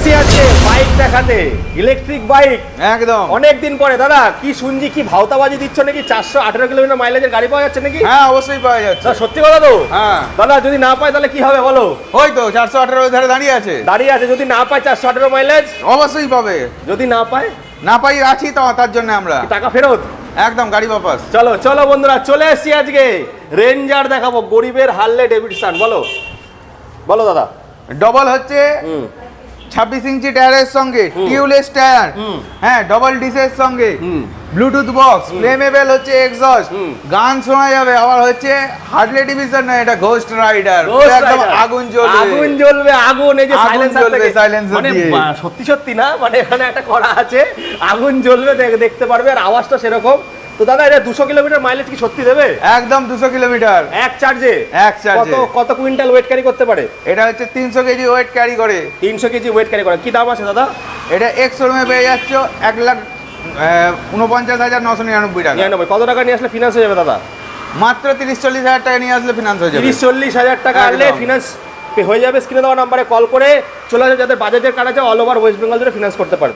এসেছি আজকে বাইক দেখাতে, ইলেকট্রিক বাইক। একদম অনেকদিন পরে দাদা, কি শুনছি কি ভাওতাবাজি দিচ্ছ নাকি? 418 কিলোমিটার মাইলেজের গাড়ি পাওয়া যাচ্ছে নাকি? হ্যাঁ অবশ্যই পাওয়া যাচ্ছে। দাদা সত্যি কথা তো? হ্যাঁ দাদা যদি না পায় তাহলে কি হবে বলো? ওই তো 418 ধারে দাঁড়িয়ে আছে। দাঁড়িয়ে আছে, যদি না পায় 418 মাইলেজ, অবশ্যই পাবে। যদি না পায় না পাই আছি তো তার জন্য আমরা। টাকা ফেরত। একদম গাড়ি বাপাস। চলো চলো বন্ধুরা, চলে এসেছি আজকে রেঞ্জার দেখাবো, গরিবের হার্লে ডেভিডসন। বলো বলো দাদা। ডবল হচ্ছে 26 ইঞ্চি টায়ারের সঙ্গে টিউবলেস টায়ার, হ্যাঁ ডবল ডিসের সঙ্গে ব্লুটুথ বক্স, ফ্লেমেবল হচ্ছে এক্সস্ট, গান শোনা যাবে। আবার হচ্ছে হার্লে ডিভিশন না, এটা ঘোস্ট রাইডার, একদম আগুন জ্বলবে। আগুন জ্বলবে, আগুন। এই যে সাইলেন্সার থেকে মানে দিয়ে সত্যি সত্যি না, মানে এখানে একটা করা আছে, আগুন জ্বলবে, দেখতে পারবে। আর আওয়াজটা সেরকম। তো দাদা এটা 200 কিলোমিটার মাইলেজ কি সত্যি দেবে? একদম 200 কিলোমিটার এক চার্জে। এক চার্জে। কত কুইন্টাল ওয়েট ক্যারি করতে পারে? এটা হচ্ছে 300 কেজি ওয়েট ক্যারি করে। 300 কেজি ওয়েট ক্যারি করে। কি দাম আছে দাদা? এটা এক্স শোরুমে পেয়ে যাচ্ছে 1,49,999 টাকা। 99। কত টাকা নিয়ে আসলে ফিনান্স হয়ে যাবে দাদা? মাত্র 30-40 হাজার টাকা নিয়ে আসলে ফিনান্স হয়ে যাবে। 30-40 হাজার টাকা আনলে ফিনান্স হয়ে যাবে। স্ক্রিনে দেওয়া নাম্বারে কল করে চলে আসবে। যাদের বাজাজের কার্ড আছে অল ওভার ওয়েস্ট বেঙ্গল জুড়ে ফিনান্স করতে পারে।